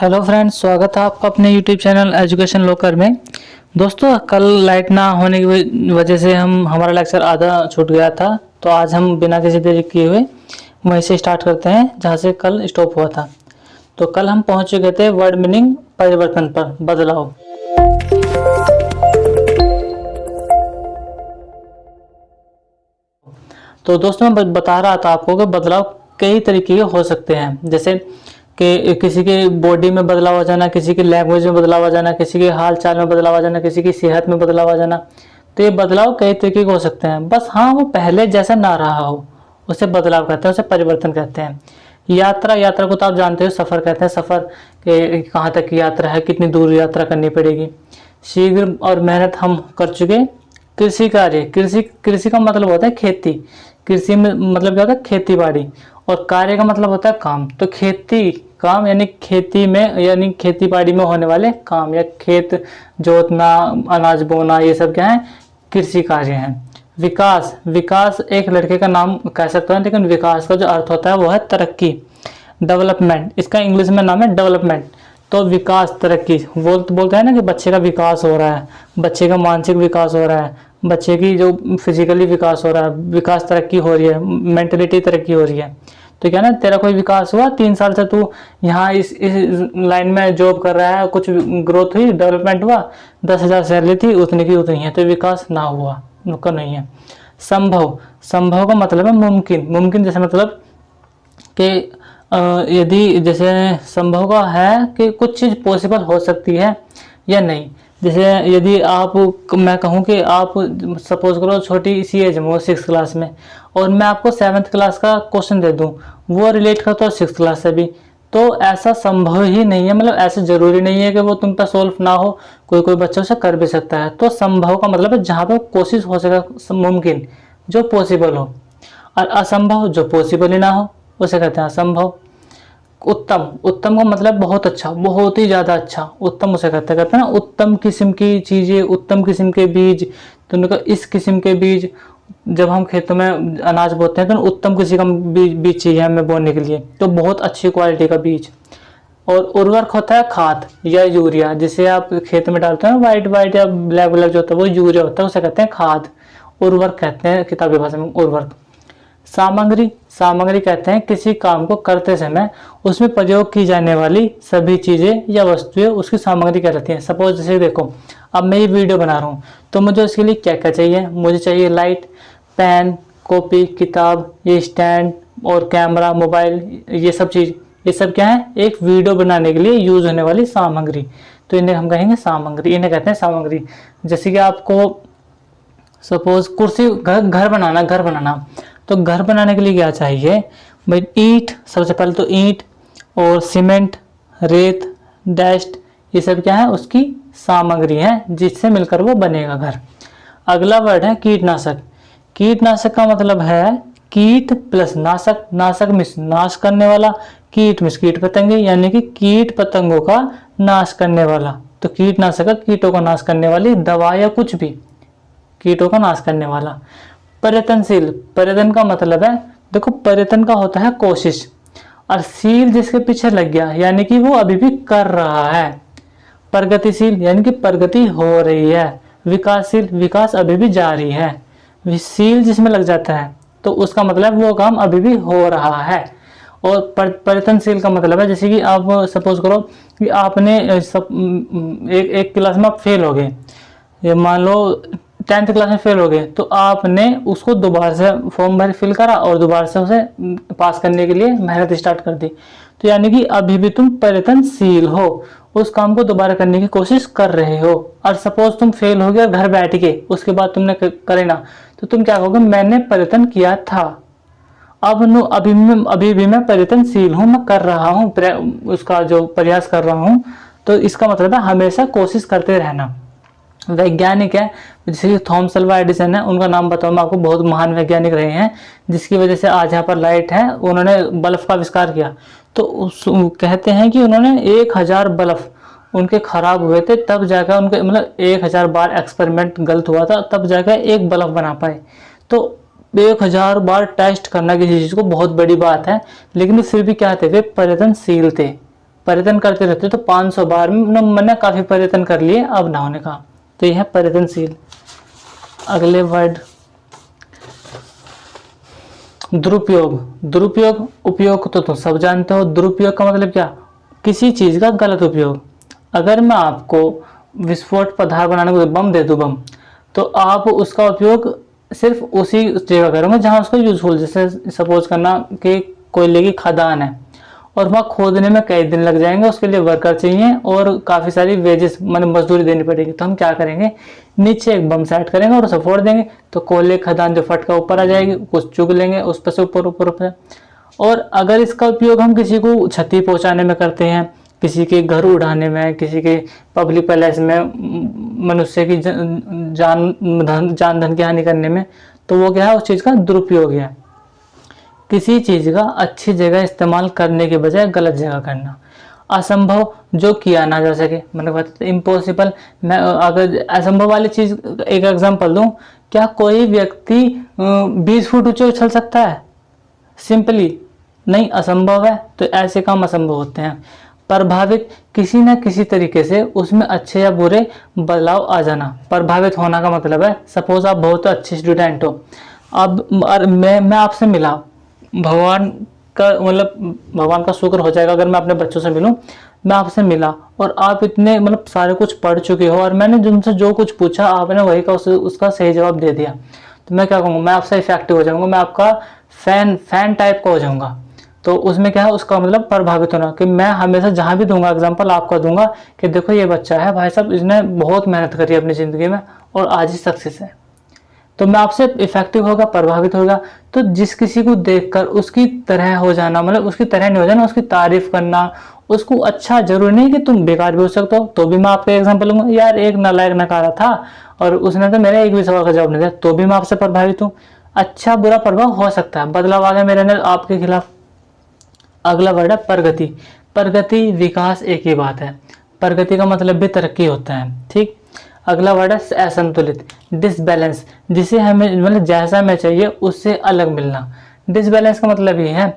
Hello friends, स्वागत है आपका अपने यूट्यूब चैनल एजुकेशन लॉकर में। दोस्तों, कल लाइट ना होने की वजह से हमारा लेक्चर आधा छूट गया था, तो आज हम बिना किसी देरी किए हुए वहीं से स्टार्ट करते हैं जहां से कल स्टॉप हुआ था। तो कल हम पहुंच चुके थे वर्ड मीनिंग परिवर्तन पर, बदलाव। तो दोस्तों, मैं बता रहा था आपको कि बदलाव कई तरीके के हो सकते हैं, जैसे कि किसी के बॉडी में बदलाव आ जाना, किसी की लैंग्वेज में बदलाव आ जाना, किसी के हाल चाल में बदलाव आ जाना, किसी की सेहत में बदलाव आ जाना। तो ये बदलाव कई तरीके के हो सकते हैं, बस हाँ वो पहले जैसा ना रहा हो उसे बदलाव कहते हैं, उसे परिवर्तन कहते हैं। यात्रा को तो आप जानते हो, सफ़र कहते हैं। सफ़र के कहाँ तक की यात्रा है, कितनी दूर यात्रा करनी पड़ेगी। शीघ्र और मेहनत हम कर चुके। कृषि कार्य, कृषि का मतलब होता है खेती। कृषि में मतलब क्या होता है, खेती बाड़ी। और कार्य का मतलब होता है काम। तो खेती काम यानी खेती में, यानी खेती बाड़ी में होने वाले काम, या खेत जोतना, अनाज बोना, ये सब क्या है, कृषि कार्य हैं। विकास एक लड़के का नाम कह सकते हैं, लेकिन विकास का जो अर्थ होता है वो है तरक्की, डेवलपमेंट। इसका इंग्लिश में नाम है डेवलपमेंट। तो विकास, तरक्की बोलते हैं ना कि बच्चे का विकास हो रहा है, बच्चे का मानसिक विकास हो रहा है, बच्चे की जो फिजिकली विकास हो रहा है, विकास तरक्की हो रही है, मेंटलिटी तरक्की हो रही है। तो क्या ना, तेरा कोई विकास हुआ, 3 साल से तू यहाँ इस लाइन में जॉब कर रहा है, कुछ ग्रोथ हुई, डेवलपमेंट हुआ, 10,000 सैलरी थी, उतनी की उतनी है, तो विकास ना हुआ, नुक्कड़ नहीं है। संभव का मतलब है मुमकिन जैसे मतलब कि यदि जैसे संभव का है कि कुछ चीज़ पॉसिबल हो सकती है या नहीं। जैसे यदि मैं कहूँ कि आप सपोज करो छोटी सी एज में हो 6th क्लास में, और मैं आपको 7th क्लास का क्वेश्चन दे दूँ, वो रिलेट करता हो 6th क्लास से भी, तो ऐसा संभव ही नहीं है। मतलब ऐसे ज़रूरी नहीं है कि वो तुम पर सॉल्व ना हो, कोई बच्चा उसे कर भी सकता है। तो संभव का मतलब है जहाँ पर कोशिश हो सके, मुमकिन जो पॉसिबल हो, और असंभव जो पॉसिबल ही ना हो उसे कहते हैं असंभव। उत्तम का मतलब बहुत अच्छा, बहुत ही ज़्यादा अच्छा, उत्तम उसे कहते हैं ना। उत्तम किस्म की चीज़ें, उत्तम किस्म के बीज, तो उनका इस किस्म के बीज, जब हम खेतों में अनाज बोते हैं तो उत्तम किसी का बीज चाहिए हमें बोने के लिए, तो बहुत अच्छी क्वालिटी का बीज। और उर्वरक होता है खाद या यूरिया, जिसे आप खेत में डालते हैं, वाइट या ब्लैक जो होता है वो यूरिया होता है, उसे कहते हैं खाद। उर्वरक कहते हैं किताबी भाषा में उर्वरक। सामग्री कहते हैं किसी काम को करते समय उसमें प्रयोग की जाने वाली सभी चीज़ें या वस्तुएं उसकी सामग्री कहलाती हैं। सपोज जैसे देखो, अब मैं ये वीडियो बना रहा हूँ, तो मुझे उसके लिए क्या क्या चाहिए। मुझे चाहिए लाइट, पेन, कॉपी, किताब, ये स्टैंड और कैमरा, मोबाइल, ये सब चीज़, ये सब क्या है, एक वीडियो बनाने के लिए यूज होने वाली सामग्री। तो इन्हें हम कहेंगे सामग्री, इन्हें कहते हैं सामग्री। जैसे कि आपको सपोज कुर्सी, घर बनाना, तो घर बनाने के लिए क्या चाहिए भाई, ईंट, सबसे पहले तो ईंट और सीमेंट, रेत, डस्ट, ये सब क्या है, उसकी सामग्री है जिससे मिलकर वो बनेगा घर। अगला वर्ड है कीटनाशक। कीटनाशक का मतलब है कीट प्लस नाशक, नाशक मिस नाश करने वाला, कीट मिस कीट पतंगे, यानी कि कीट पतंगों का नाश करने वाला। तो कीटनाशक कीटों का नाश करने वाली दवा या कुछ भी, कीटों का नाश करने वाला। पर्यटनशील, पर्यटन का मतलब है, देखो पर्यटन का होता है कोशिश, और शील जिसके पीछे लग गया यानी कि वो अभी भी कर रहा है। प्रगतिशील यानी कि प्रगति हो रही है। विकासशील, विकास अभी भी जारी है। शील जिसमें लग जाता है तो उसका मतलब वो काम अभी भी हो रहा है। और पर्यटनशील का मतलब है, जैसे कि आप सपोज करो कि आपने एक क्लास में आप फेल हो गए, ये मान लो 10th क्लास में फेल हो गए, तो आपने उसको दोबारा से फॉर्म भर फिल करा और दोबारा से उसे पास करने के लिए मेहनत स्टार्ट कर दी। तो यानी कि अभी भी तुम पर्यटनशील हो, उस काम को दोबारा करने की कोशिश कर रहे हो। और सपोज तुम फेल हो गए घर बैठ के, उसके बाद तुमने करे ना, तो तुम क्या कहोगे, मैंने पर्यटन किया था, अभी भी मैं पर्यटनशील हूँ, मैं कर रहा हूँ, उसका जो प्रयास कर रहा हूँ। तो इसका मतलब है हमेशा कोशिश करते रहना। वैज्ञानिक है, जैसे थॉमस अल्वा एडिसन है, उनका नाम बताऊँ मैं आपको, बहुत महान वैज्ञानिक रहे हैं, जिसकी वजह से आज यहाँ पर लाइट है। उन्होंने बल्ब का आविष्कार किया, तो कहते हैं कि उन्होंने 1000 बल्ब उनके खराब हुए थे, तब जाकर उनके मतलब 1000 बार एक्सपेरिमेंट गलत हुआ था, तब जाकर एक बल्ब बना पाए। तो 1000 बार टेस्ट करना किसी चीज़ को बहुत बड़ी बात है, लेकिन फिर भी क्या थे, वे पर्यटनशील थे। प्रयत्न करते रहते तो 500 बार में मैंने काफी प्रयत्न कर लिए अब ना होने का। तो यह है प्रयत्नशील। अगले वर्ड दुरुपयोग। दुरुपयोग, उपयोग तो तुम सब जानते हो। दुरुपयोग का मतलब क्या? किसी चीज का गलत उपयोग। अगर मैं आपको विस्फोट पदार्थ बनाने को बम दे दूं, बम, तो आप उसका उपयोग सिर्फ उसी जगह करोगे जहां उसको यूजफुल। जैसे सपोज करना कि कोयले की खदान है और वहाँ खोदने में कई दिन लग जाएंगे, उसके लिए वर्कर चाहिए और काफ़ी सारी वेजेस मतलब मजदूरी देनी पड़ेगी। तो हम क्या करेंगे, नीचे एक बम सेट करेंगे और उसे फोड़ देंगे, तो कोयले खदान जो फटका ऊपर आ जाएगी, कुछ चुग लेंगे उस पर से ऊपर ऊपर ऊपर। और अगर इसका उपयोग हम किसी को क्षति पहुंचाने में करते हैं, किसी के घर उड़ाने में, किसी के पब्लिक पैलेस में मनुष्य की जान धन की हानि करने में, तो वो क्या है, उस चीज़ का दुरुपयोग है। किसी चीज़ का अच्छी जगह इस्तेमाल करने के बजाय गलत जगह करना। असंभव, जो किया ना जा सके, मैंने बताया इम्पॉसिबल। मैं अगर असंभव वाली चीज़ एक एग्जांपल दूं, क्या कोई व्यक्ति 20 फुट ऊंचे उछल सकता है? सिंपली नहीं, असंभव है। तो ऐसे काम असंभव होते हैं। प्रभावित, किसी न किसी तरीके से उसमें अच्छे या बुरे बदलाव आ जाना। प्रभावित होना का मतलब है, सपोज आप बहुत अच्छे स्टूडेंट हो, अब मैं आपसे मिला, भगवान का मतलब भगवान का शुक्र हो जाएगा अगर मैं अपने बच्चों से मिलूं, मैं आपसे मिला और आप इतने मतलब सारे कुछ पढ़ चुके हो और मैंने तुमसे जो कुछ पूछा आपने वही का उसका सही जवाब दे दिया, तो मैं क्या कहूँगा, मैं आपसे इफेक्टिव हो जाऊंगा, मैं आपका फैन टाइप का हो जाऊंगा। तो उसमें क्या है, उसका मतलब प्रभावित होना, कि मैं हमेशा जहां भी दूंगा एग्जांपल आपका दूंगा कि देखो ये बच्चा है भाई साहब, इसने बहुत मेहनत करी अपनी ज़िंदगी में और आज ही सक्सेस है। तो मैं आपसे इफेक्टिव होगा, प्रभावित होगा। तो जिस किसी को देखकर उसकी तरह हो जाना, मतलब उसकी तरह नहीं हो जाना, उसकी तारीफ करना, उसको अच्छा, जरूरी नहीं कि तुम बेकार भी हो सकते हो। तो भी मैं आपका एग्जांपल लूंगा, यार एक नालायक नकारा था और उसने तो मेरा एक भी सवाल का जवाब नहीं दिया, तो भी मैं आपसे प्रभावित हूँ। अच्छा बुरा प्रभाव हो सकता है, बदलाव आ गया मेरे अंदर आपके खिलाफ। अगला वर्ड है प्रगति। प्रगति विकास एक ही बात है, प्रगति का मतलब भी तरक्की होता है, ठीक। अगला वर्ड है असंतुलित, डिसबैलेंस, जिसे हमें मतलब जैसा हमें चाहिए उससे अलग मिलना। डिसबैलेंस का मतलब ये है,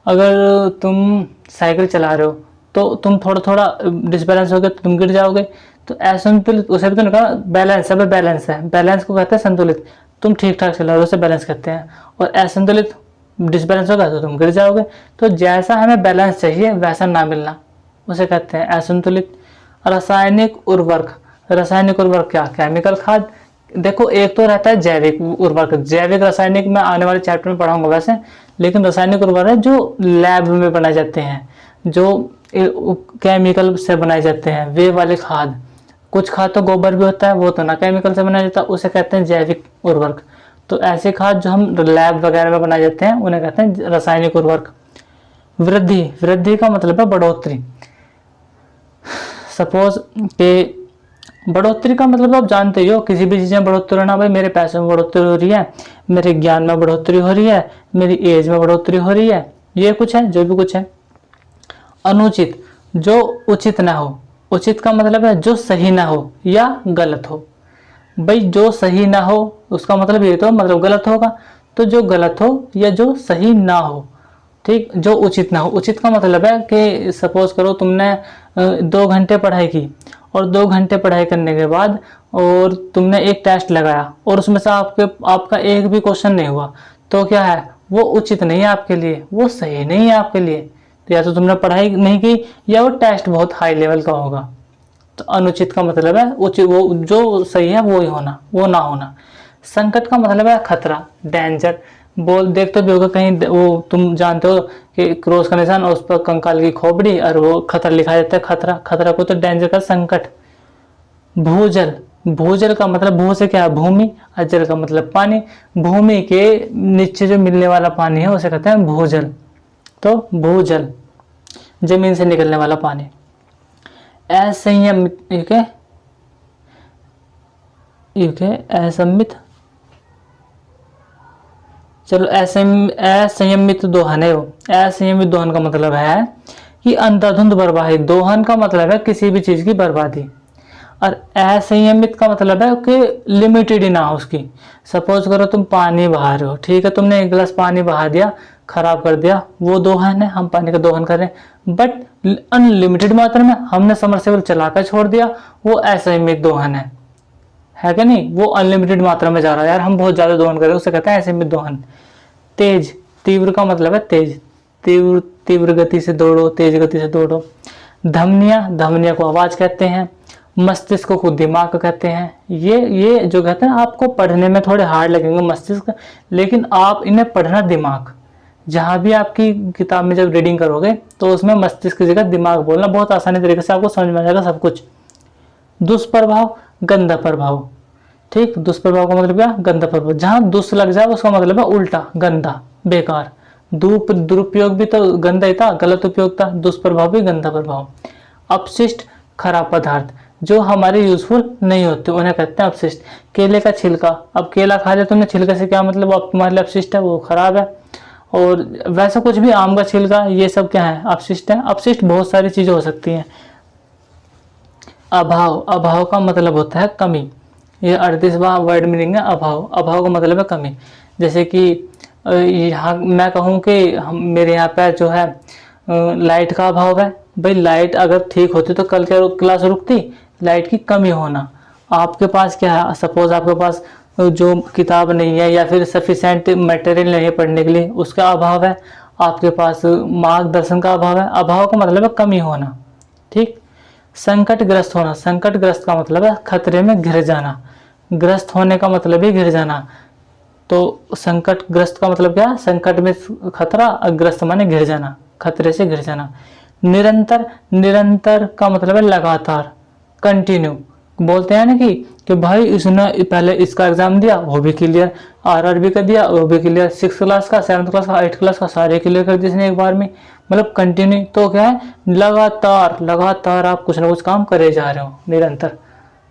अगर तुम साइकिल चला रहे हो तो तुम थोड़ा थोड़ा डिसबैलेंस हो गए तो तुम गिर जाओगे। तो असंतुलित, उसे भी तो कहा बैलेंस, सब बैलेंस है, बैलेंस को कहते हैं संतुलित। तुम ठीक ठाक चला रहे हो उसे बैलेंस कहते हैं, और असंतुलित डिसबैलेंस होगा तो तुम गिर जाओगे। तो जैसा हमें बैलेंस चाहिए वैसा ना मिलना उसे कहते हैं असंतुलित। रासायनिक उर्वरक, रासायनिक उर्वरक क्या, केमिकल खाद। देखो एक तो रहता है जैविक उर्वरक, जैविक रासायनिक मैं आने वाले चैप्टर में पढ़ाऊंगा वैसे, लेकिन रासायनिक उर्वरक जो लैब में बनाए जाते हैं, जो केमिकल से बनाए जाते हैं, वे वाले खाद। कुछ खाद तो गोबर भी होता है, वो तो ना केमिकल से बनाया जाता है, उसे कहते हैं जैविक उर्वरक। तो ऐसे खाद जो हम लैब वगैरह में बनाए जाते हैं उन्हें कहते हैं रासायनिक उर्वरक। वृद्धि, वृद्धि का मतलब है बढ़ोतरी। सपोज के बढ़ोतरी का मतलब आप जानते ही हो, किसी भी चीज़ में बढ़ोतरी होना, भाई मेरे पैसों में बढ़ोतरी हो रही है, मेरे ज्ञान में बढ़ोतरी हो रही है, मेरी एज में बढ़ोतरी हो रही है, ये कुछ है, जो भी कुछ है। अनुचित, जो उचित ना हो। उचित का मतलब है जो सही ना हो या गलत हो। भाई जो सही ना हो उसका मतलब ये तो मतलब गलत होगा, तो जो गलत हो या जो सही ना हो, ठीक। जो उचित ना हो, उचित का मतलब है कि सपोज करो तुमने 2 घंटे पढ़ाई की और 2 घंटे पढ़ाई करने के बाद और तुमने एक टेस्ट लगाया और उसमें से आपका एक भी क्वेश्चन नहीं हुआ, तो क्या है, वो उचित नहीं है आपके लिए, वो सही नहीं है आपके लिए। तो या तो तुमने पढ़ाई नहीं की या वो टेस्ट बहुत हाई लेवल का होगा। तो अनुचित का मतलब है उचित, वो जो सही है वो ही होना, वो ना होना। संकट का मतलब है खतरा, डेंजर। बोल देखते भी होगा कहीं, वो तुम जानते हो कि क्रॉस का निशान और उस पर कंकाल की खोपड़ी और वो खतरा लिखा जाता है, खतरा। खतरा को तो डेंजर का संकट। भूजल, भूजल का मतलब भू से क्या है, भूमि, और जल का मतलब पानी। भूमि के नीचे जो मिलने वाला पानी है उसे कहते हैं भूजल। तो भूजल जमीन से निकलने वाला पानी। असंयमित, असमित, चलो असंयमित दोहन है वो। असंयमित दोहन का मतलब है कि अंधाधुंध बर्बादी। दोहन का मतलब है किसी भी चीज की बर्बादी, और असंयमित का मतलब है कि लिमिटेड ही ना हो उसकी। सपोज करो तुम पानी बहा रहे हो, ठीक है, तुमने 1 गिलास पानी बहा दिया, खराब कर दिया, वो दोहन है, हम पानी का दोहन कर रहे हैं। बट अनलिमिटेड मात्रा में हमने सबमर्सिबल चलाकर छोड़ दिया, वो असीमित दोहन है कि नहीं? वो अनलिमिटेड मात्रा में जा रहा है, यार हम बहुत ज्यादा दोहन कर रहे हैं, उसे कहते हैं असीमित दोहन। तेज, तीव्र का मतलब है तेज, तीव्र तीव्र गति से दौड़ो, तेज गति से दौड़ो। धमनियां, धमनियां को आवाज कहते हैं। मस्तिष्क को दिमाग कहते हैं। ये जो कहते हैं आपको पढ़ने में थोड़े हार्ड लगेंगे मस्तिष्क, लेकिन आप इन्हें पढ़ना दिमाग। जहां भी आपकी किताब में जब रीडिंग करोगे तो उसमें मस्तिष्क की जगह दिमाग बोलना, बहुत आसानी तरीके से आपको समझ में आ जाएगा सब कुछ। दुष्प्रभाव, गंदा प्रभाव, ठीक। दुष्प्रभाव का मतलब क्या? गंदा प्रभाव। जहां दुष् लग जाए उसका मतलब है उल्टा, गंदा, बेकार। दुरुपयोग भी तो गंदा ही था, गलत उपयोग था। दुष्प्रभाव भी गंदा प्रभाव। अपशिष्ट, खराब पदार्थ जो हमारे यूजफुल नहीं होते उन्हें कहते हैं अपशिष्ट। केले का छिलका, अब केला खा लिया तुमने, छिलके से क्या मतलब? वो तुम्हारे लिए अपशिष्ट है, वो खराब है। और वैसा कुछ भी, आम का छिलका, ये सब क्या है? अपशिष्ट है। अपशिष्ट बहुत सारी चीजें हो सकती हैं। अभाव, अभाव का मतलब होता है कमी। ये 38वां वर्ड मीनिंग है अभाव। अभाव का मतलब है कमी। जैसे कि यहाँ मैं कहूँ कि मेरे यहाँ पे जो है लाइट का अभाव है। भाई लाइट अगर ठीक होती तो कल क्या क्लास रुकती? लाइट की कमी होना। आपके पास क्या है? सपोज आपके पास जो किताब नहीं है या फिर सफिशिएंट मटेरियल नहीं है पढ़ने के लिए, उसका अभाव है। आपके पास मार्गदर्शन का अभाव है। अभाव का मतलब है कमी होना, ठीक। संकटग्रस्त होना, संकटग्रस्त का मतलब है खतरे में घिर जाना। ग्रस्त होने का मतलब ही घिर जाना। तो संकटग्रस्त का मतलब क्या? संकट में खतरा, ग्रस्त माने घिर जाना, खतरे से घिर जाना। निरंतर, निरंतर का मतलब है लगातार, कंटिन्यू। बोलते हैं ना कि भाई इसने पहले इसका एग्जाम दिया, वो भी क्लियर, आरआरबी का दिया, वो भी क्लियर, 6th क्लास का, 7th क्लास का, 8th क्लास का, सारे क्लियर कर दिए इसने एक बार में। मतलब कंटिन्यू, तो क्या है? लगातार, लगातार आप कुछ ना कुछ काम करे जा रहे हो, निरंतर,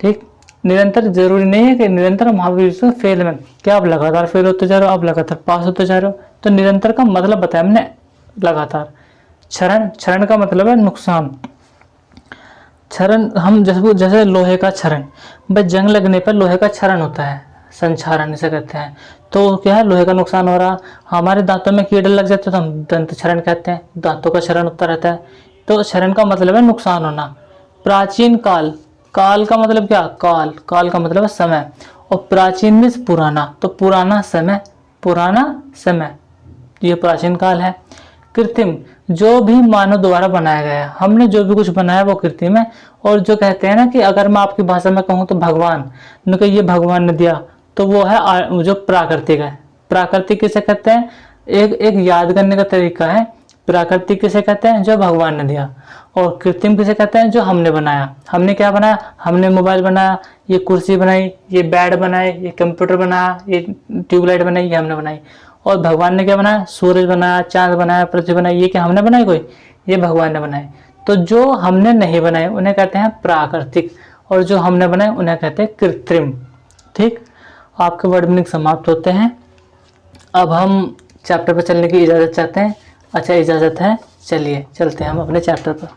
ठीक। निरंतर जरूरी नहीं है कि निरंतर महावीर फेल में, क्या आप लगातार फेल होते जा रहे हो, आप लगातार पास होते जा रहे हो। तो निरंतर का मतलब बताया हमने, लगातार। क्षरण, क्षरण का मतलब है नुकसान। क्षरण, हम जैसे लोहे का क्षरण, बस जंग लगने पर लोहे का क्षरण होता है, संक्षारण इसे कहते हैं। तो क्या है? लोहे का नुकसान हो रहा। हमारे दांतों में कीड़े लग जाते तो हम दंत क्षरण कहते हैं, दांतों का क्षरण होता रहता है। तो क्षरण का मतलब है नुकसान होना। प्राचीन काल, काल का मतलब क्या? काल, काल का मतलब है समय, और प्राचीन में पुराना, तो पुराना समय, पुराना समय, ये प्राचीन काल है। कृत्रिम, जो भी मानव द्वारा बनाया गया है, हमने जो भी कुछ बनाया वो कृत्रिम है। और जो कहते हैं ना कि अगर मैं आपकी भाषा में कहूँ तो भगवान, न ये भगवान ने दिया, तो वो है जो प्राकृतिक है। प्राकृतिक किसे कहते हैं? एक याद करने का तरीका है। प्राकृतिक किसे कहते हैं? जो भगवान ने दिया। और कृत्रिम किसे कहते हैं? जो हमने बनाया। हमने क्या बनाया? हमने मोबाइल बनाया, ये कुर्सी बनाई, ये बेड बनाए, ये कंप्यूटर बनाया, ये ट्यूबलाइट बनाई, ये हमने बनाई। और भगवान ने क्या बनाया? सूरज बनाया, चांद बनाया, पृथ्वी बनाई, ये क्या हमने बनाई कोई? ये भगवान ने बनाए। तो जो हमने नहीं बनाए उन्हें कहते हैं प्राकृतिक, और जो हमने बनाए उन्हें कहते हैं कृत्रिम, ठीक। आपके वर्ड मीनिंग समाप्त होते हैं। अब हम चैप्टर पर चलने की इजाज़त चाहते हैं। अच्छा, इजाज़त है, चलिए चलते हैं हम अपने चैप्टर पर।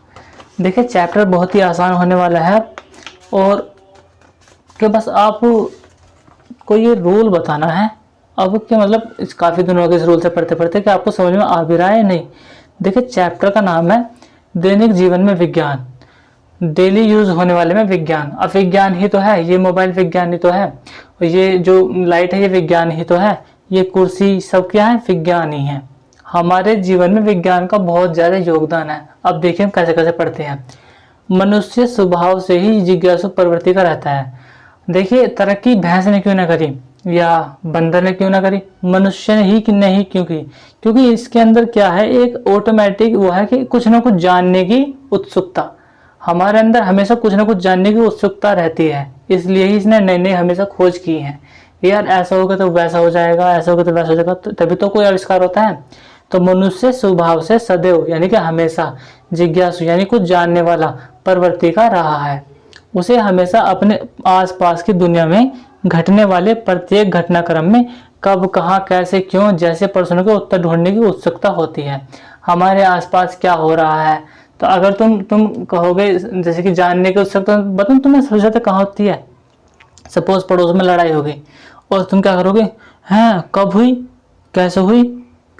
देखिए चैप्टर बहुत ही आसान होने वाला है, और कि बस आपको ये रूल बताना है। अब क्या मतलब, इस काफ़ी दिनों हो गए इस रूल से पढ़ते पढ़ते, कि आपको समझ में आ भी रहा है नहीं। देखिए चैप्टर का नाम है दैनिक जीवन में विज्ञान, डेली यूज होने वाले में विज्ञान। अब विज्ञान ही तो है, ये मोबाइल विज्ञान ही तो है, और ये जो लाइट है ये विज्ञान ही तो है, ये कुर्सी सब क्या है? विज्ञान ही है। हमारे जीवन में विज्ञान का बहुत ज़्यादा योगदान है। अब देखिए हम कैसे कैसे पढ़ते हैं। मनुष्य स्वभाव से ही जिज्ञासु प्रवृत्ति का रहता है। देखिए तरक्की भैंस ने क्यों ना करी या बंदर ने क्यों ना करी, मनुष्य ने ही नहीं क्यों की? क्योंकि इसके अंदर क्या है? एक ऑटोमेटिक वो है कि कुछ ना कुछ जानने की उत्सुकता। हमारे अंदर हमेशा कुछ ना कुछ जानने की उत्सुकता रहती है, इसलिए ही इसने नई नई हमेशा खोज की है। यार ऐसा होगा तो वैसा हो जाएगा, ऐसा होगा तो वैसा हो जाएगा, तो तभी तो कोई आविष्कार होता है। तो मनुष्य स्वभाव से सदैव यानी कि हमेशा जिज्ञासु यानी कुछ जानने वाला प्रवृत्ति का रहा है। उसे हमेशा अपने आसपास की दुनिया में घटने वाले प्रत्येक घटनाक्रम में कब, कहाँ, कैसे, क्यों जैसे प्रश्नों के उत्तर ढूंढने की उत्सुकता होती है। हमारे आसपास क्या हो रहा है, तो अगर तुम कहोगे जैसे कि जानने की उत्सुकता, बताओ तुम्हें सबसे ज़्यादा कहाँ होती है? सपोज पड़ोस में लड़ाई हो गई और तुम क्या करोगे? हैं कब हुई, कैसे हुई,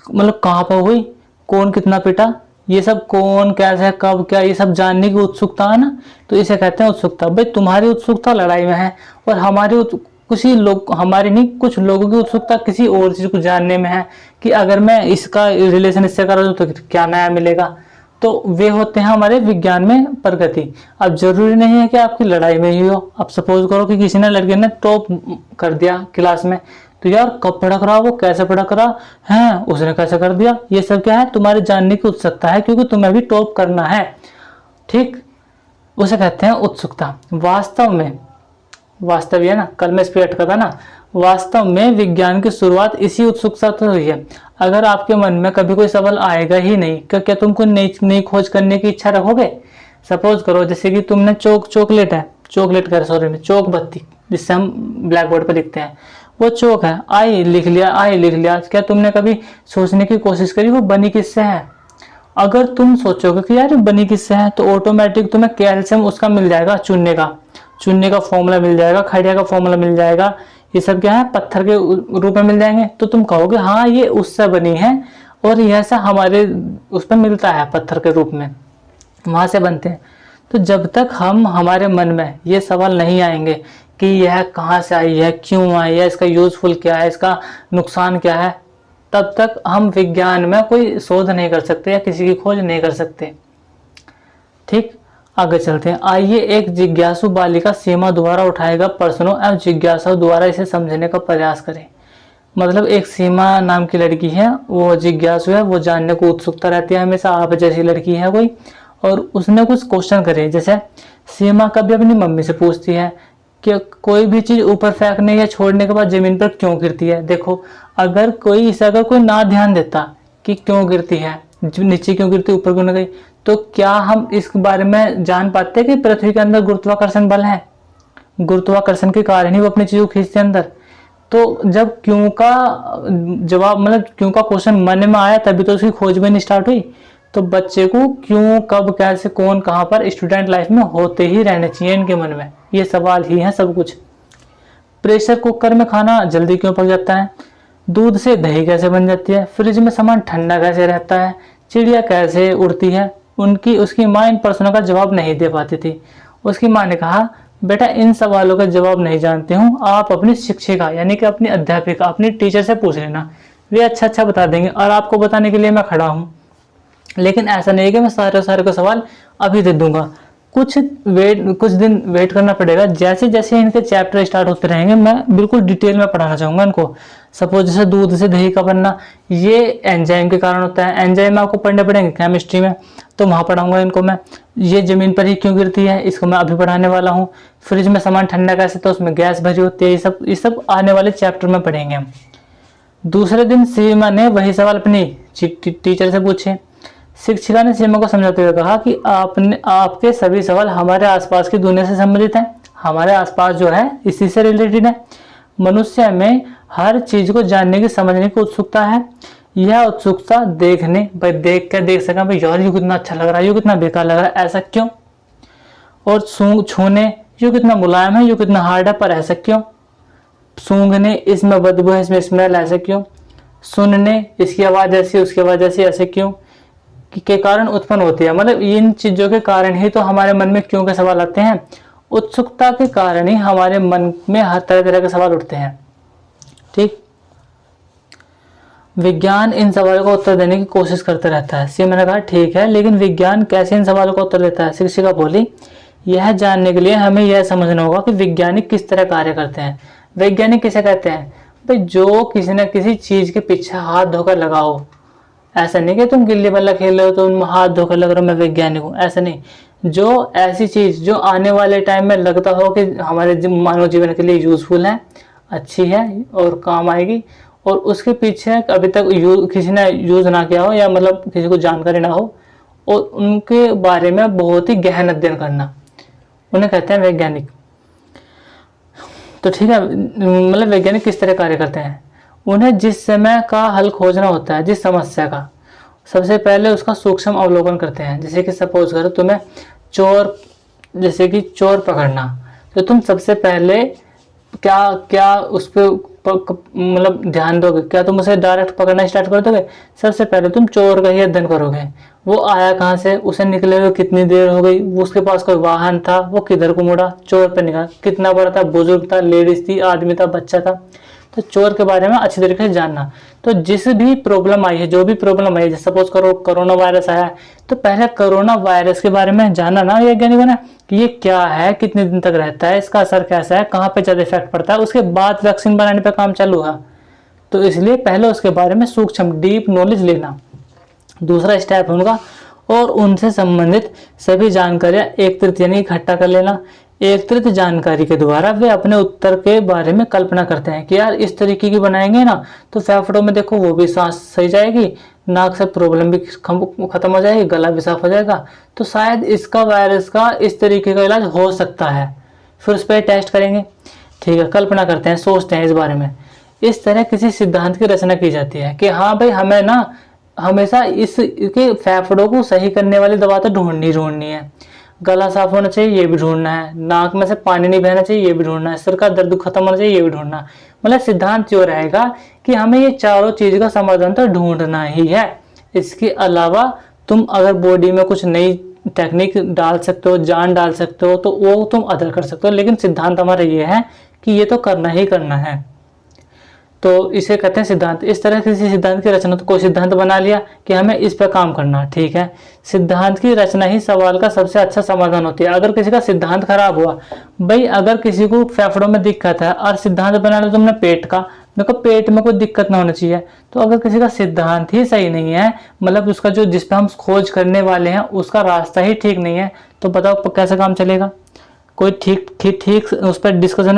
मतलब कहाँ पर हुई, कौन कितना पिटा, ये सब कौन कैसे कब क्या, ये सब जानने की उत्सुकता है ना, तो इसे कहते हैं उत्सुकता। भाई तुम्हारी उत्सुकता लड़ाई में है और कुछ ही लोग, हमारी नहीं, कुछ लोगों की उत्सुकता किसी और चीज को जानने में है कि अगर मैं इसका रिलेशन इससे करा दूं तो क्या नया मिलेगा। तो वे होते हैं हमारे विज्ञान में प्रगति। अब जरूरी नहीं है कि आपकी लड़ाई में ही हो। अब सपोज करो कि किसी ने लड़के ने टॉप कर दिया क्लास में, तो यार कब पढ़क रहा, वो कैसे पढ़क रहा है, उसने कैसे कर दिया, ये सब क्या है, तुम्हारे जानने की उत्सुकता है, क्योंकि तुम्हें भी टॉप करना है। ठीक, उसे कहते हैं उत्सुकता। वास्तव में, वास्तव है ना, कल मैं इस पे अटका था ना, वास्तव में विज्ञान की शुरुआत इसी उत्सुकता से हुई है। अगर आपके मन में कभी कोई सवाल आएगा ही नहीं, क्या तुम कोई नई खोज करने की इच्छा रखोगे। सपोज करो जैसे कि तुमने चॉकलेट है, चॉकलेट कर सॉरी में चौक बत्ती जिससे हम ब्लैक बोर्ड पर लिखते हैं, वो चौक है, आई लिख लिया, आई लिख लिया। क्या तुमने कभी सोचने की कोशिश करी वो बनी किससे है। अगर तुम सोचोगे कि यार बनी किससे है, तो ऑटोमेटिक तुम्हें कैल्शियम उसका मिल जाएगा, चुनने का फॉर्मूला मिल जाएगा, खड़िया का फॉर्मूला मिल जाएगा, ये सब क्या है पत्थर के रूप में मिल जाएंगे। तो तुम कहोगे हाँ ये उससे बनी है और यह सा हमारे उस पर मिलता है पत्थर के रूप में, वहां से बनते हैं। तो जब तक हमारे मन में ये सवाल नहीं आएंगे कि यह कहाँ से आई है, क्यों आई है, इसका यूजफुल क्या है, इसका नुकसान क्या है, तब तक हम विज्ञान में कोई शोध नहीं कर सकते या किसी की खोज नहीं कर सकते। ठीक, आगे चलते हैं। आइए एक जिज्ञासु बालिका सीमा द्वारा उठाएगा प्रश्नों एवं जिज्ञासु द्वारा इसे समझने का प्रयास करें। मतलब एक सीमा नाम की लड़की है, वो जिज्ञासु है, वो जानने को उत्सुकता रहती है हमेशा, आप जैसी लड़की है कोई, और उसने कुछ क्वेश्चन करे। जैसे सीमा कभी अपनी मम्मी से पूछती है कि कोई भी चीज ऊपर फेंकने या छोड़ने के बाद जमीन पर क्यों गिरती है। देखो, अगर कोई ना ध्यान देता कि क्यों गिरती है, नीचे क्यों गिरती, ऊपर क्यों न गई, तो क्या हम इस बारे में जान पाते हैं कि पृथ्वी के अंदर गुरुत्वाकर्षण बल है, गुरुत्वाकर्षण के कारण ही वो अपनी चीजों खींचते अंदर। तो जब क्यों का जवाब, मतलब क्यों का क्वेश्चन मन में आया, तभी तो उसकी खोजबीन स्टार्ट हुई। तो बच्चे को क्यों, कब, कैसे, कौन, कहां पर स्टूडेंट लाइफ में होते ही रहने चाहिए इनके मन में, ये सवाल ही है सब कुछ। प्रेशर कुकर में खाना जल्दी क्यों पक जाता है, दूध से दही कैसे बन जाती है, फ्रिज में सामान ठंडा कैसे रहता है, चिड़िया कैसे उड़ती है। उसकी माँ इन प्रश्नों का जवाब नहीं दे पाती थी। उसकी माँ ने कहा, बेटा इन सवालों का जवाब नहीं जानती हूँ, आप अपनी शिक्षिका यानी कि अपनी अध्यापिका, अपनी टीचर से पूछ लेना, वे अच्छा बता देंगे और आपको बताने के लिए मैं खड़ा हूँ। लेकिन ऐसा नहीं है कि मैं सारे को सवाल अभी दे दूंगा, कुछ दिन वेट करना पड़ेगा। जैसे जैसे इनके चैप्टर स्टार्ट होते रहेंगे, मैं बिल्कुल डिटेल में पढ़ाना चाहूंगा इनको। सपोज जैसे दूध से दही का बनना, ये एंजाइम के कारण होता है, एंजाइम आपको पढ़ने पड़ेंगे केमिस्ट्री में, तो वहां पढ़ाऊंगा इनको मैं। ये जमीन पर ही क्यों गिरती है, इसको मैं अभी पढ़ाने वाला हूँ। फ्रिज में सामान ठंडा कैसे, तो उसमें गैस भरी होती है, ये सब आने वाले चैप्टर में पढ़ेंगे हम। दूसरे दिन सीमा ने वही सवाल अपनी टीचर से पूछे। शिक्षिका ने सीमा को समझाते हुए कहा कि आपके सभी सवाल हमारे आसपास की दुनिया से संबंधित हैं, हमारे आसपास जो है इसी से रिलेटेड है। मनुष्य में हर चीज को जानने की, समझने की उत्सुकता है। यह उत्सुकता भाई देख कर देख सका, भाई यार ये कितना अच्छा लग रहा है, ये कितना बेकार लग रहा है, ऐसा क्यों। और छूने, ये कितना मुलायम है, ये कितना हार्ड है, पर ऐसा क्यों। सूंघने, इसमें बदबू है, इसमें स्मेल, ऐसे क्यों। सुनने, इसकी आवाज ऐसी, उसकी आवाज ऐसी, ऐसे क्यों के कारण उत्पन्न होती है। मतलब इन चीजों के कारण ही तो हमारे मन में क्यों के सवाल आते हैं। उत्सुकता के कारण ही हमारे मन में हर तरह के सवाल उठते हैं। ठीक, विज्ञान इन सवालों का उत्तर देने की कोशिश करता रहता है। सीमा ने कहा ठीक है, लेकिन विज्ञान कैसे इन सवालों का उत्तर देता है। शिक्षिका बोली, यह जानने के लिए हमें यह समझना होगा कि वैज्ञानिक किस तरह कार्य करते हैं। वैज्ञानिक किसे कहते हैं, भाई जो किसी न किसी चीज के पीछे हाथ धोकर लगाओ। ऐसा नहीं कि तुम गिल्ली बल्ला खेल रहे हो तो तुम हाथ धोकर लग रहे हो मैं वैज्ञानिक हूँ, ऐसा नहीं। जो ऐसी चीज जो आने वाले टाइम में लगता हो कि हमारे मानव जीवन के लिए यूजफुल है, अच्छी है और काम आएगी, और उसके पीछे अभी तक किसी ने यूज ना किया हो या मतलब किसी को जानकारी ना हो, और उनके बारे में बहुत ही गहन अध्ययन करना, उन्हें कहते हैं वैज्ञानिक। तो ठीक है, मतलब वैज्ञानिक किस तरह कार्य करते हैं। उन्हें जिस समय का हल खोजना होता है, जिस समस्या का, सबसे पहले उसका सूक्ष्म अवलोकन करते हैं। जैसे कि सपोज करो तुम्हें चोर पकड़ना, तो तुम सबसे पहले क्या क्या उस पर मतलब ध्यान दोगे? क्या तुम उसे डायरेक्ट पकड़ना स्टार्ट कर दोगे? सबसे पहले तुम चोर का ही अध्ययन करोगे। वो आया कहाँ से, उसे निकले हुए कितनी देर हो गई, उसके पास कोई वाहन था, वो किधर को मुड़ा, चोर पे निकाल, कितना बड़ा था, बुजुर्ग था, लेडीज थी, आदमी था, बच्चा था। तो चोर के बारे में अच्छी तरीके से जानना। तो जिस भी प्रॉब्लम आई है, जो भी प्रॉब्लम आई है, जैसे सपोज करो कोरोना वायरस आया, तो पहले कोरोना वायरस के बारे में जानना ना वैज्ञानिकों ने कि ये क्या है, कितने दिन तक रहता है, इसका असर कैसा है, कहाँ पे ज्यादा इफेक्ट पड़ता है, उसके बाद वैक्सीन बनाने पे काम चालू हुआ। तो इसलिए पहले उसके बारे में सूक्ष्म डीप नॉलेज लेना दूसरा स्टेप है उनका, और उनसे संबंधित सभी जानकारियां एकत्रित यानी इकट्ठा कर लेना। एकत्रित जानकारी के द्वारा वे अपने उत्तर के बारे में कल्पना करते हैं कि यार इस तरीके की बनाएंगे ना तो फेफड़ों में देखो वो भी सांस सही जाएगी, नाक से प्रॉब्लम भी खत्म हो जाएगी, गला भी साफ हो जाएगा, तो शायद इसका वायरस का इस तरीके का इलाज हो सकता है। फिर उस पर टेस्ट करेंगे, ठीक है, कल्पना करते हैं, सोचते हैं इस बारे में। इस तरह किसी सिद्धांत की रचना की जाती है कि हाँ भाई हमें ना हमेशा इसके फेफड़ों को सही करने वाली दवा तो ढूंढनी है, गला साफ होना चाहिए ये भी ढूंढना है, नाक में से पानी नहीं बहना चाहिए ये भी ढूंढना है, सिर का दर्द खत्म होना चाहिए ये भी ढूंढना। मतलब सिद्धांत जो रहेगा कि हमें ये चारों चीज का समाधान तो ढूंढना ही है। इसके अलावा तुम अगर बॉडी में कुछ नई टेक्निक डाल सकते हो, जान डाल सकते हो, तो वो तुम अदर कर सकते हो, लेकिन सिद्धांत हमारा ये है कि ये तो करना ही करना है। तो इसे कहते हैं सिद्धांत। इस तरह किसी सिद्धांत की रचना, तो कोई सिद्धांत बना लिया कि हमें इस पर काम करना, ठीक है। सिद्धांत की रचना ही सवाल का सबसे अच्छा समाधान होती है। अगर किसी का सिद्धांत खराब हुआ, भाई अगर किसी को फेफड़ों में दिक्कत है और सिद्धांत बना लिया तुमने पेट का, देखो पेट में कोई दिक्कत ना होना चाहिए, तो अगर किसी का सिद्धांत ही सही नहीं है, मतलब उसका जो जिस पे हम खोज करने वाले हैं उसका रास्ता ही ठीक नहीं है, तो बताओ कैसे काम चलेगा? कोई ठीक ठीक ठीक उस पर डिस्कशन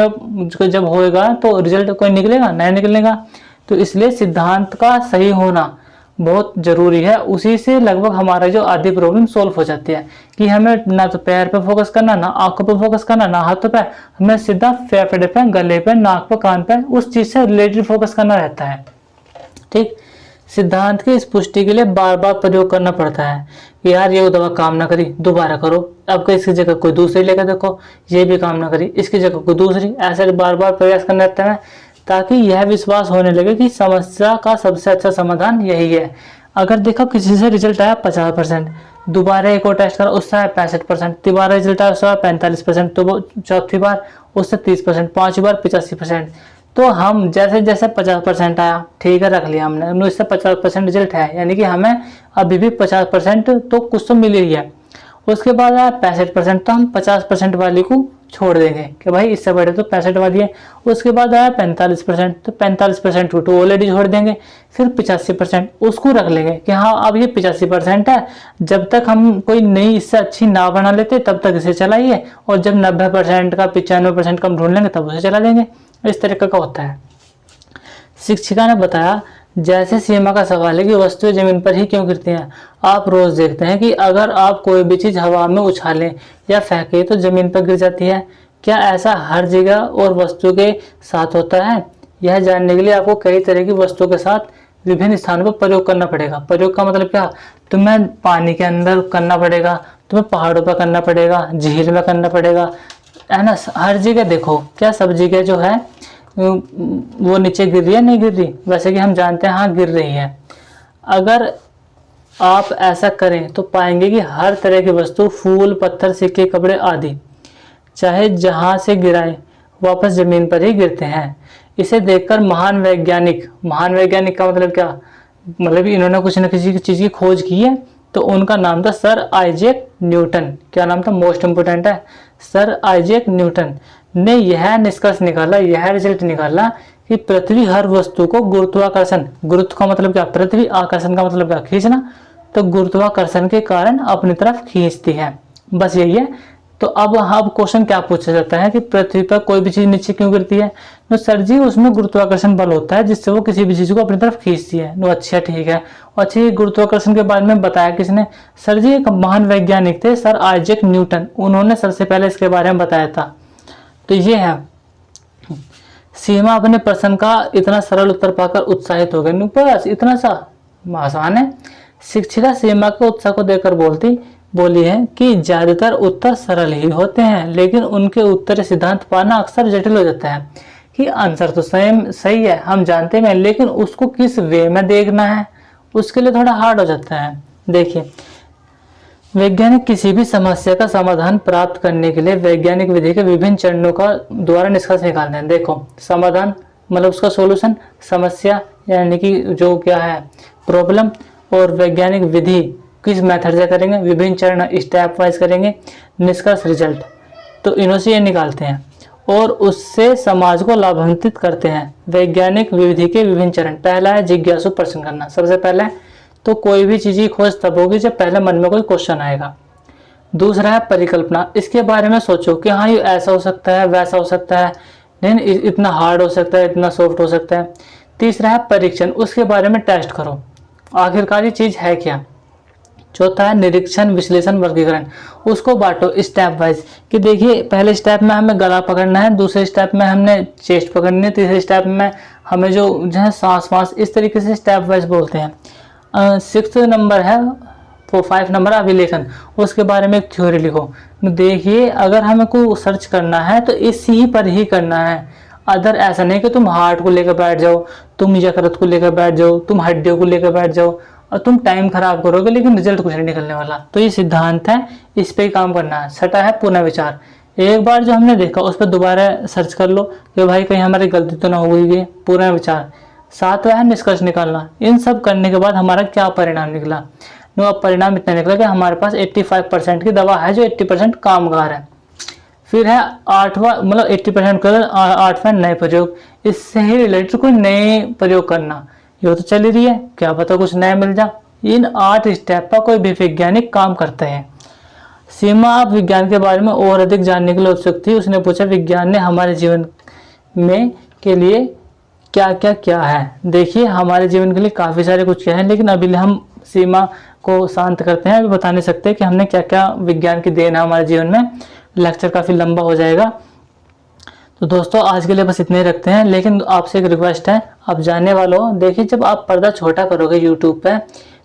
जब होएगा तो रिजल्ट कोई निकलेगा नहीं निकलेगा। तो इसलिए सिद्धांत का सही होना बहुत जरूरी है। उसी से लगभग हमारा जो आधी प्रॉब्लम सॉल्व हो जाती है कि हमें ना तो पैर पे फोकस करना, ना आंखों पे फोकस करना, ना हाथों पे, हमें सीधा फेफड़े पे, गले पे, नाक पे, कान पे, उस चीज से रिलेटेड फोकस करना रहता है, ठीक। सिद्धांत की इस पुष्टि के लिए बार बार प्रयोग करना पड़ता है कि यार ये दवा काम ना करी, दोबारा करो, अब इसकी जगह कोई दूसरी लेकर देखो, ये भी काम ना करी, इसकी जगह कोई दूसरी, ऐसे बार बार प्रयास करना रहता है ताकि यह विश्वास होने लगे कि समस्या का सबसे अच्छा समाधान यही है। अगर देखो किसी से रिजल्ट आया 50%, दोबारा एक और टेस्ट करा उससे आया 65%, दोबारा रिजल्ट आया उससे 45%, तो चौथी बार उससे 30%, पांचवी बार 85%। तो हम जैसे जैसे 50% आया, ठीक है, रख लिया हमने, इससे 50% रिजल्ट है, यानी कि हमें अभी भी 50% तो कुछ तो मिल ही है। उसके बाद आया 65%, तो हम 50% वाली को छोड़ देंगे कि भाई इससे बड़े तो 65 वाली है। उसके बाद आया 45%, तो 45% को तो ऑलरेडी छोड़ देंगे। फिर 85% उसको रख लेंगे कि हाँ अब ये 85% है, जब तक हम कोई नई इससे अच्छी ना बना लेते तब तक इसे चलाइए, और जब 90% का 95% का हम ढूंढ लेंगे तब उसे चला देंगे। इस तरीके का होता है। शिक्षिका ने बताया, जैसे सीमा का सवाल है कि वस्तुएं जमीन पर ही क्यों गिरती हैं। आप रोज देखते हैं कि अगर आप कोई भी चीज हवा में उछालें या फेंके तो जमीन पर गिर जाती है। क्या ऐसा हर जगह और वस्तु के साथ होता है? यह जानने के लिए आपको कई तरह की वस्तुओं के साथ विभिन्न स्थानों पर प्रयोग करना पड़ेगा। प्रयोग का मतलब क्या? तुम्हें पानी के अंदर करना पड़ेगा, तुम्हें पहाड़ों पर करना पड़ेगा, झील में करना पड़ेगा, है ना। हर जगह देखो, क्या सब जगह जो है वो नीचे गिर रही है? नहीं गिर रही। वैसे कि हम जानते हैं हाँ गिर रही है। अगर आप ऐसा करें तो पाएंगे कि हर तरह की वस्तु, फूल, पत्थर, सिक्के, कपड़े आदि, चाहे जहां से गिराए वापस जमीन पर ही गिरते हैं। इसे देखकर महान वैज्ञानिक का मतलब क्या? मतलब इन्होंने कुछ न किसी चीज की खोज की है, तो उनका नाम था सर आइजैक न्यूटन। क्या नाम था? मोस्ट इंपोर्टेंट है, सर आइजैक न्यूटन ने यह निष्कर्ष निकाला, यह रिजल्ट निकाला कि पृथ्वी हर वस्तु को गुरुत्वाकर्षण, गुरुत्व का मतलब क्या? पृथ्वी, आकर्षण का मतलब क्या? खींचना, तो गुरुत्वाकर्षण के कारण अपनी तरफ खींचती है, बस यही है। तो अब क्वेश्चन क्या पूछा जाता है कि पृथ्वी पर कोई भी चीज नीचे क्यों गिरती है? तो सर जी उसमें गुरुत्वाकर्षण बल होता है जिससे वो किसी भी चीज को अपनी तरफ खींचती है। तो अच्छा ठीक है। अच्छा, गुरुत्वाकर्षण के बारे में बताया किसने? सर जी एक महान वैज्ञानिक थे, सर आइजैक न्यूटन, उन्होंने सबसे पहले इसके बारे में बताया था। तो ये है। सीमा अपने प्रश्न का इतना सरल उत्तर पाकर उत्साहित हो गई। बस इतना सा आसान है। शिक्षिका सीमा के उत्साह को देखकर बोली है कि ज्यादातर उत्तर सरल ही होते हैं, लेकिन उनके उत्तर सिद्धांत पाना अक्सर जटिल हो जाता है। कि आंसर तो सेम सही है, हम जानते हैं, लेकिन उसको किस वे में देखना है उसके लिए थोड़ा हार्ड हो जाता है। देखिए, वैज्ञानिक किसी भी समस्या का समाधान प्राप्त करने के लिए वैज्ञानिक विधि के विभिन्न चरणों का द्वारा निष्कर्ष निकालते हैं। देखो, समाधान मतलब उसका सॉल्यूशन, समस्या यानी कि जो क्या है प्रॉब्लम, और वैज्ञानिक विधि किस मेथड से करेंगे, विभिन्न चरण स्टेप वाइज करेंगे, निष्कर्ष रिजल्ट, तो इन्हों से ये निकालते हैं और उससे समाज को लाभान्वित करते हैं। वैज्ञानिक विधि के विभिन्न चरण, पहला है जिज्ञासु प्रश्न करना। सबसे पहले तो कोई भी चीज़ की खोज तब होगी जब पहले मन में कोई क्वेश्चन आएगा। दूसरा है परिकल्पना, इसके बारे में सोचो कि हाँ ये ऐसा हो सकता है, वैसा हो सकता है, नहीं इतना हार्ड हो सकता है, इतना सॉफ्ट हो सकता है। तीसरा है परीक्षण, उसके बारे में टेस्ट करो आखिरकार ये चीज़ है क्या। चौथा है निरीक्षण, विश्लेषण, वर्गीकरण, उसको बांटो स्टेप वाइज कि देखिए पहले स्टेप में हमें गला पकड़ना है, दूसरे स्टेप में हमने चेस्ट पकड़नी है, तीसरे स्टेप में हमें जो है सांस वास, इस तरीके से स्टेप वाइज बोलते हैं। 6 नंबर है 5 नंबर अभिलेखन, उसके बारे में एक थ्योरी लिखो। देखिए अगर हमें को सर्च करना है तो इसी पर ही करना है, अदर ऐसा नहीं कि तुम हार्ट को लेकर बैठ जाओ, तुम यकृत को लेकर बैठ जाओ, तुम हड्डियों को लेकर बैठ जाओ और तुम टाइम खराब करोगे लेकिन रिजल्ट कुछ नहीं निकलने वाला। तो ये सिद्धांत है, इस पे ही काम करना है। छठा है पुनः विचार, एक बार जो हमने देखा उस पर दोबारा सर्च कर लो कि भाई कहीं हमारी गलती तो ना हो गई है, पुनः विचार। सातवां है निष्कर्ष निकालना, इन सब करने के बाद हमारा क्या परिणाम निकला। नो, अब परिणाम इतना निकला कि हमारे पास 85% की दवा है जो 80% कामगार है। फिर है आठवां, मतलब 80% कर 8वां नए प्रयोग, इससे ही रिलेटेड कोई नए प्रयोग करना। ये तो चल ही रही है, क्या पता कुछ नया मिल जा। इन 8 स्टेप पर कोई भी वैज्ञानिक काम करते हैं। सीमा आप विज्ञान के बारे में और अधिक जानने के लिए उत्सुक थी, उसने पूछा विज्ञान ने हमारे जीवन में के लिए क्या क्या क्या है। देखिए हमारे जीवन के लिए काफ़ी सारे कुछ क्या है, लेकिन अभी हम सीमा को शांत करते हैं, अभी बता नहीं सकते कि हमने क्या क्या विज्ञान की देन है हमारे जीवन में, लेक्चर काफ़ी लंबा हो जाएगा। तो दोस्तों आज के लिए बस इतने ही रखते हैं, लेकिन आपसे एक रिक्वेस्ट है, आप जानने वालों हो, देखिए जब आप पर्दा छोटा करोगे यूट्यूब पे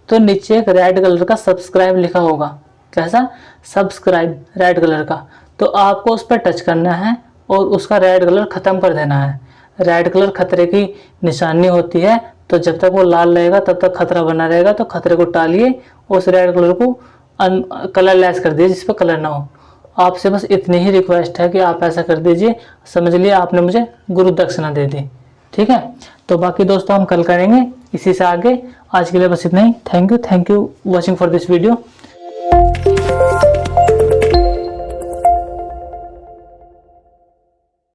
तो नीचे एक रेड कलर का सब्सक्राइब लिखा होगा। कैसा? सब्सक्राइब, रेड कलर का। तो आपको उस पर टच करना है और उसका रेड कलर ख़त्म कर देना है। रेड कलर खतरे की निशानी होती है, तो जब तक वो लाल रहेगा तब तक खतरा बना रहेगा, तो खतरे को टालिए, उस रेड कलर को कलरलेस कर दीजिए जिस पर कलर ना हो। आपसे बस इतनी ही रिक्वेस्ट है कि आप ऐसा कर दीजिए, समझ लिए आपने मुझे गुरु दक्षिणा दे दी। ठीक है, तो बाकी दोस्तों हम कल करेंगे इसी से आगे। आज के लिए बस इतना ही। Thank you watching for this video.